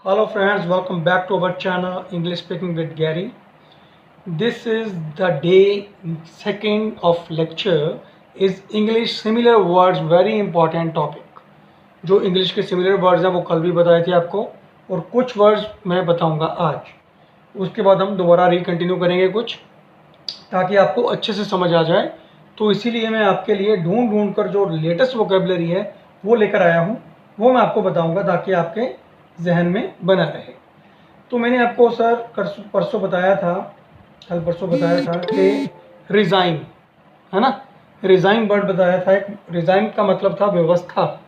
Hello friends, welcome back to our channel English Speaking with Gary. This is the day second of lecture is English similar words, very important topic. जो English के similar words हैं वो कल भी बताए थे आपको और कुछ वर्ड्स मैं बताऊंगा आज. उसके बाद हम दोबारा रिकंटिन्यू करेंगे कुछ ताकि आपको अच्छे से समझ आ जाए. तो इसीलिए मैं आपके लिए ढूंढ कर जो लेटेस्ट वोकेबलरी है वो लेकर आया हूँ, वो मैं आपको बताऊंगा ताकि आपके जहन में बना रहे. तो मैंने आपको सर परसों बताया था, कल परसों बताया था कि रिज़ाइन है ना, रिज़ाइन वर्ड बताया था. एक रिज़ाइन का मतलब था व्यवस्था.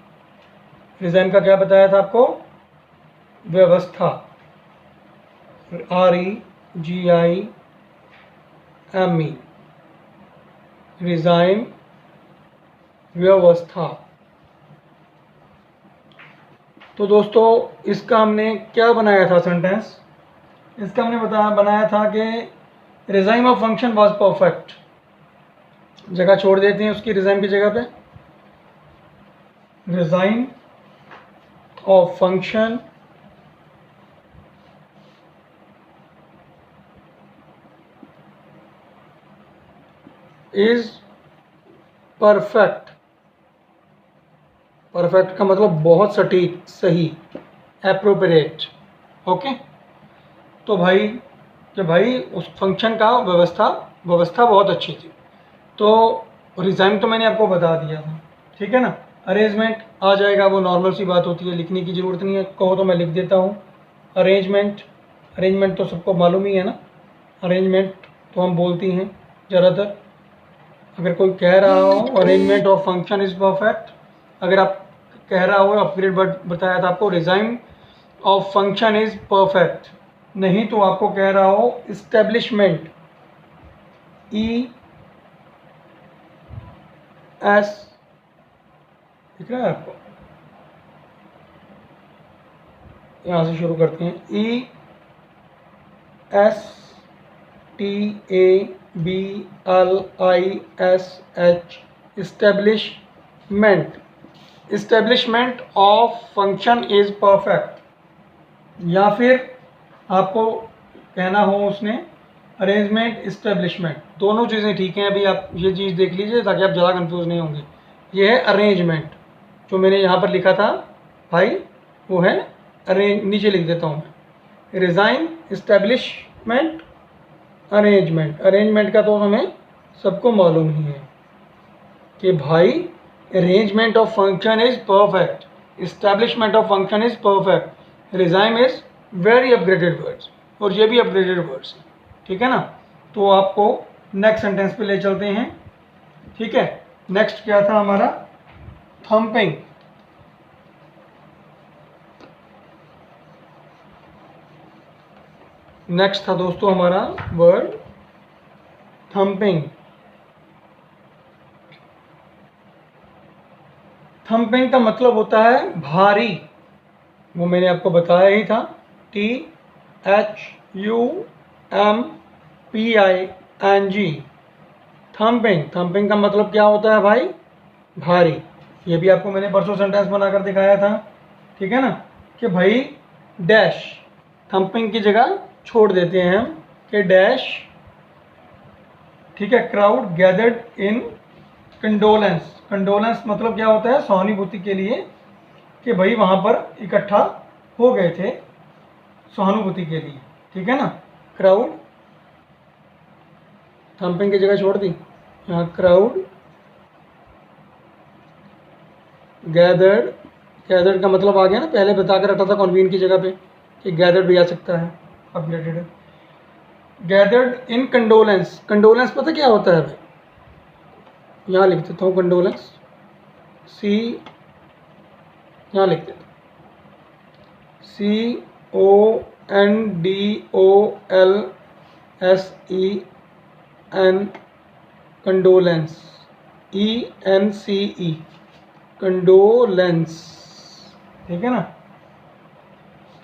रिज़ाइन का क्या बताया था आपको? व्यवस्था. REGIME, रिज़ाइन व्यवस्था. तो दोस्तों इसका हमने क्या बनाया था सेंटेंस? इसका हमने बनाया था कि resign of function was perfect. जगह छोड़ देते हैं उसकी रिज़ाइन की जगह पे. Resign of function is perfect. Perfect का मतलब बहुत सटीक, सही, एप्रोप्रिएट. ओके. तो भाई उस फंक्शन का व्यवस्था बहुत अच्छी थी. तो रिज़ाइन तो मैंने आपको बता दिया था, ठीक है ना. अरेंजमेंट आ जाएगा, वो नॉर्मल सी बात होती है, लिखने की ज़रूरत नहीं है. कहो तो मैं लिख देता हूँ. अरेंजमेंट तो सबको मालूम ही है ना. अरेंजमेंट तो हम बोलती हैं ज़्यादातर. अगर कोई कह रहा हो arrangement of function is perfect, अगर आप कह रहा हो, अपग्रेड वर्ड बताया था आपको, resign of function is perfect. नहीं तो आपको कह रहा हो इस्टेब्लिशमेंट, ES, दिख रहा है आपको? यहाँ से शुरू करते हैं. ESTABLISH, establishment. Establishment of function is perfect. या फिर आपको कहना हो उसने अरेंजमेंट, इस्टेब्लिशमेंट, दोनों चीज़ें ठीक हैं. अभी आप ये चीज़ देख लीजिए ताकि आप ज़्यादा कंफ्यूज नहीं होंगे. ये है अरेंजमेंट, जो मैंने यहाँ पर लिखा था भाई, वो है अरेंज. नीचे लिख देता हूँ मैं. Resign, establishment, arrangement. अरेंजमेंट का तो हमें सबको मालूम ही है कि भाई arrangement of function is perfect, establishment of function is perfect, resign is very upgraded words, और ये भी अपग्रेडेड वर्ड्स हैं, ठीक है ना. तो आपको नेक्स्ट सेंटेंस पे ले चलते हैं, ठीक है. नेक्स्ट क्या था हमारा? थम्पिंग. नेक्स्ट था दोस्तों हमारा वर्ड थम्पिंग. थम्पिंग का मतलब होता है भारी. वो मैंने आपको बताया ही था. THUMPING, thumping. थम्पिंग का मतलब क्या होता है भाई? भारी. ये भी आपको मैंने परसों सेंटेंस बनाकर दिखाया था, ठीक है ना, कि भाई डैश. थम्पिंग की जगह छोड़ देते हैं हम कि डैश, ठीक है. Crowd gathered in condolence. Condolence मतलब क्या होता है? सहानुभूति के लिए, कि भाई वहाँ पर इकट्ठा हो गए थे सहानुभूति के लिए, ठीक है ना. क्राउड, थम्पिंग की जगह छोड़ दी यहाँ. Crowd gathered. गैदर्ड का मतलब आ गया ना, पहले बताकर रखा था कॉन्वीन की जगह पे कि गैदर्ड भी आ सकता है, upgraded. Gathered in condolence. Condolence पता क्या होता है भाई? यहाँ लिख देता हूँ कंडोलेंस. यहाँ लिख देता हूँ CONDOLENCE, कंडोलेंस. ENCE, कंडोलेंस, ठीक है ना.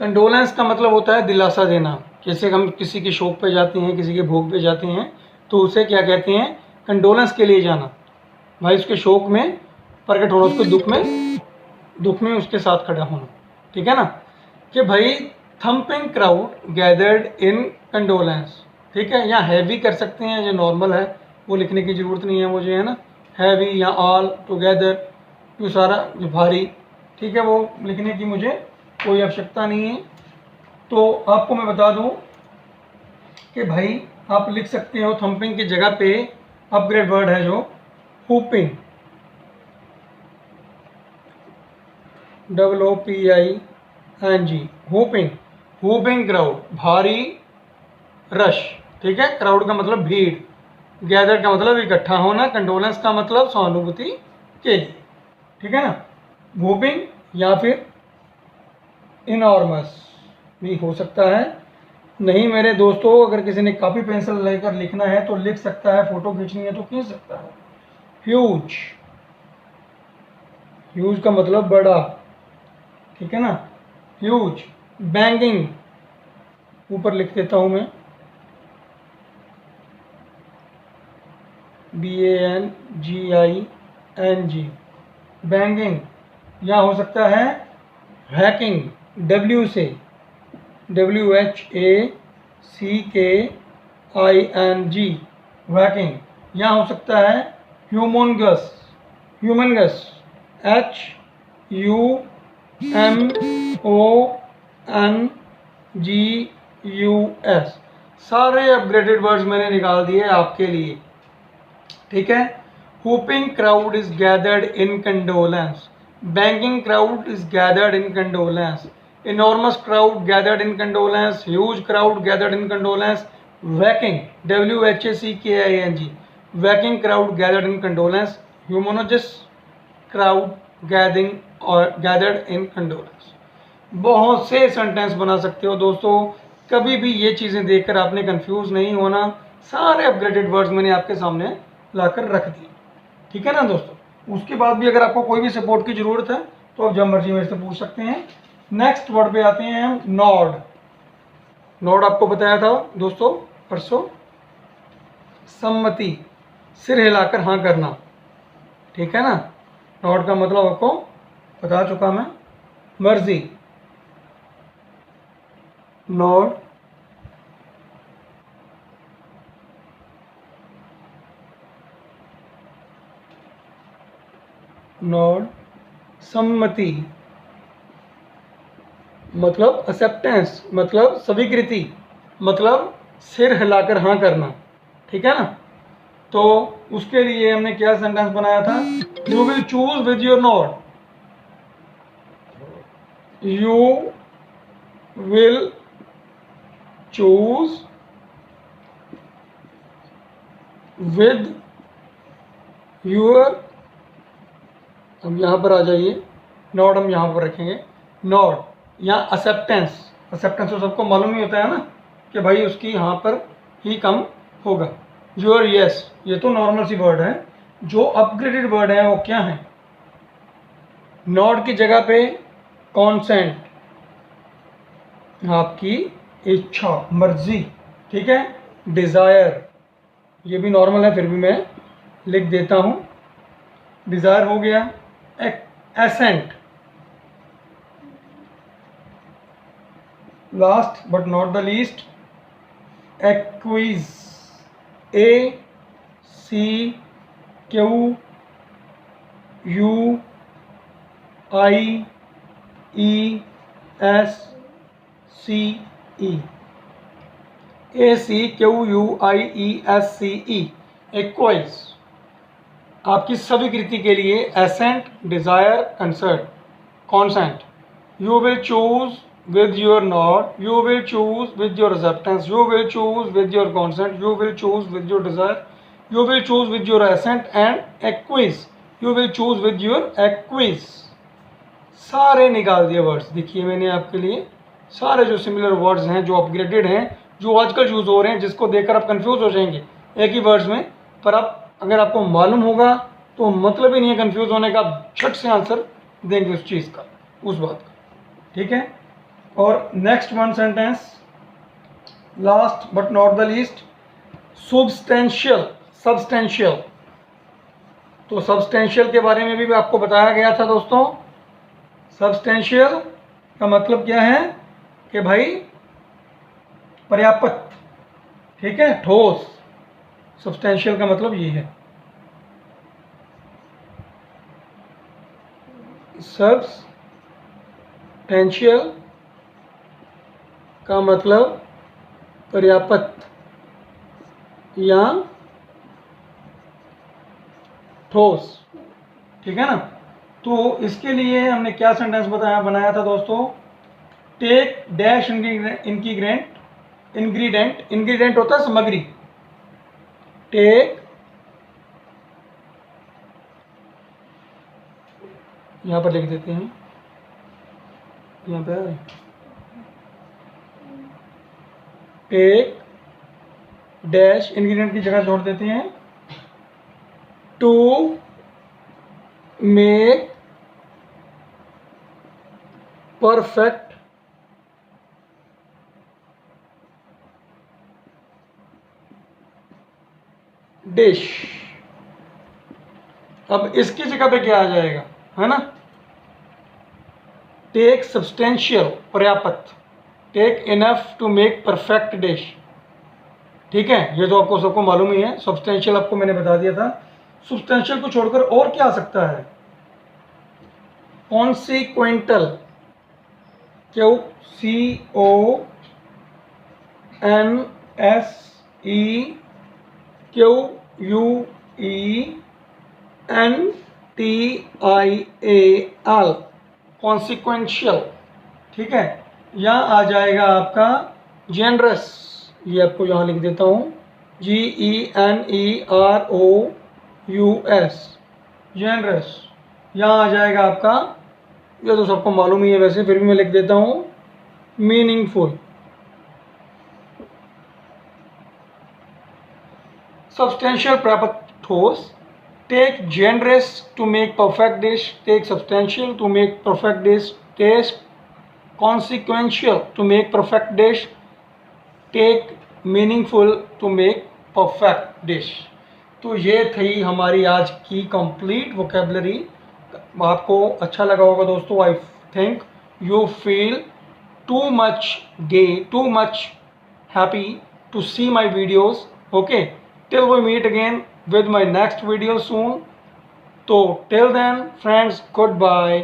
कंडोलेंस का मतलब होता है दिलासा देना. जैसे हम किसी के शोक पे जाते हैं, किसी के भोग पे जाते हैं, तो उसे क्या कहते हैं? कंडोलेंस के लिए जाना. भाई उसके शोक में प्रकट होना, उसके दुख में उसके साथ खड़ा होना, ठीक है ना. कि भाई thumping crowd gathered in condolence, ठीक है, यहाँ हैवी कर सकते हैं, जो नॉर्मल है वो लिखने की ज़रूरत नहीं है मुझे, है ना, हैवी या ऑल टुगेदर, जो सारा जो भारी, ठीक है, वो लिखने की मुझे कोई आवश्यकता नहीं है। तो आपको मैं बता दूं कि भाई आप लिख सकते हो थम्पिंग की जगह पे अपग्रेड वर्ड है जो whooping, WOPING, whooping, whooping crowd, भारी रश, ठीक है, क्राउड का मतलब भीड़, गैदर का मतलब इकट्ठा होना, कंडोलेंस का मतलब सहानुभूति के लिए, ठीक है ना। हुपिंग या फिर इनॉर्मस भी हो सकता है। नहीं मेरे दोस्तों, अगर किसी ने कापी पेंसिल लेकर लिखना है तो लिख सकता है, फोटो खींचनी है तो खींच सकता है। ह्यूज, ह्यूज का मतलब बड़ा, ठीक है ना, ह्यूज। बैंगिंग, ऊपर लिख देता हूं मैं, BANGING, बैंगिंग। या हो सकता है हैकिंग, W से, WHACKING, वैकिंग। या हो सकता है ह्यूमनगस, ह्यूमनगस, HUMONGUS। सारे अपग्रेडेड वर्ड्स मैंने निकाल दिए आपके लिए, ठीक है। Whooping crowd is gathered in condolence, banging crowd is gathered in condolence, enormous crowd gathered in condolence, huge crowd gathered in condolence, whacking, WHACKING, whacking crowd gathered in condolence, humongous crowd gathered in condolence। बहुत से sentence बना सकते हो दोस्तों, कभी भी ये चीज़ें देखकर आपने कंफ्यूज नहीं होना, सारे अपग्रेडेड वर्ड्स मैंने आपके सामने लाकर रख दिए, ठीक है ना दोस्तों। उसके बाद भी अगर आपको कोई भी सपोर्ट की ज़रूरत है तो आप जब मर्जी मेरे से पूछ सकते हैं। नेक्स्ट वर्ड पे आते हैं हम, नॉड। नॉड आपको बताया था दोस्तों परसों, सम्मति, सिर हिलाकर हाँ करना, ठीक है ना। नॉड का मतलब आपको बता चुका मैं, मर्जी, नॉड, नॉड, सम्मति मतलब एक्सेप्टेंस, मतलब स्वीकृति, मतलब सिर हिलाकर हाँ करना, ठीक है ना। तो उसके लिए हमने क्या सेंटेंस बनाया था, you will choose with your nod, you will choose with your, अब यहाँ पर आ जाइए, नॉड हम यहाँ पर रखेंगे, नॉड या एक्सेप्टेंस, एक्सेप्टेंस तो सबको मालूम ही होता है ना कि भाई उसकी यहाँ पर ही कम होगा। योर यस, ये तो नॉर्मल सी वर्ड है, जो अपग्रेडेड वर्ड है वो क्या है, नॉड की जगह पे कॉन्सेंट, आपकी इच्छा, मर्जी, ठीक है। डिज़ायर, ये भी नॉर्मल है फिर भी मैं लिख देता हूँ, डिज़ायर हो गया। Assent, last but not the least, acquiesce, ACQUIESCE, acquiesce, आपकी स्वीकृति के लिए, assent, desire, consent. You will choose with your nod, you will choose with your acceptance, you will choose with your consent, you will choose with your desire, you will choose with your assent and acquiesce, you will choose with your acquiesce। सारे निकाल दिए words, देखिए मैंने आपके लिए सारे जो similar words हैं, जो अपग्रेडेड हैं, जो आजकल यूज़ हो रहे हैं, जिसको देखकर आप कंफ्यूज हो जाएंगे एक ही वर्ड्स में, पर आप अगर आपको मालूम होगा तो मतलब ही नहीं है कंफ्यूज होने का, झट से आंसर देंगे उस चीज़ का, उस बात का, ठीक है। और next one sentence, last but not the least, substantial, substantial. तो सब्सटेंशियल के बारे में भी आपको बताया गया था दोस्तों। सब्सटेंशियल का मतलब क्या है, कि भाई पर्याप्त, ठीक है, ठोस। सब्सटेंशियल का मतलब ये है। सब्सटेंशियल का मतलब पर्याप्त या ठोस, ठीक है ना। तो इसके लिए हमने क्या सेंटेंस बनाया था दोस्तों, टेक डैश इंग्रीडिएंट, इंग्रीडिएंट होता है सामग्री, टेक, यहां पर लिख देते हैं, यहां पर टेक डैश इंग्रीडिएंट की जगह जोड़ देते हैं, टू मेक परफेक्ट डिश। अब इसकी जगह पे क्या आ जाएगा, है ना, टेक सब्सटेंशियल पर्याप्त, take enough to make perfect dish, ठीक है। ये तो आपको सबको मालूम ही है। सब्सटेंशियल आपको मैंने बता दिया था। सब्सटेंशियल को छोड़कर और क्या आ सकता है, consequential, Q C O N S E Q U E N T I A L, consequential, ठीक है। यहाँ आ जाएगा आपका जेनरस, ये आपको यहाँ लिख देता हूँ, GENEROUS, जेनरस। यहाँ आ जाएगा आपका, ये तो सबको मालूम ही है वैसे, फिर भी मैं लिख देता हूँ, मीनिंगफुल। सब्सटेंशियल पर्याप्त ठोस, take generous to make perfect dish, take substantial to make perfect dish, test consequential to make perfect dish, take meaningful to make perfect dish। तो ये थी हमारी आज की कंप्लीट वोकेबलरी। आपको अच्छा लगा होगा दोस्तों। I think you feel too much happy to see my videos. Okay, till we meet again with my next video soon. So till then friends, goodbye.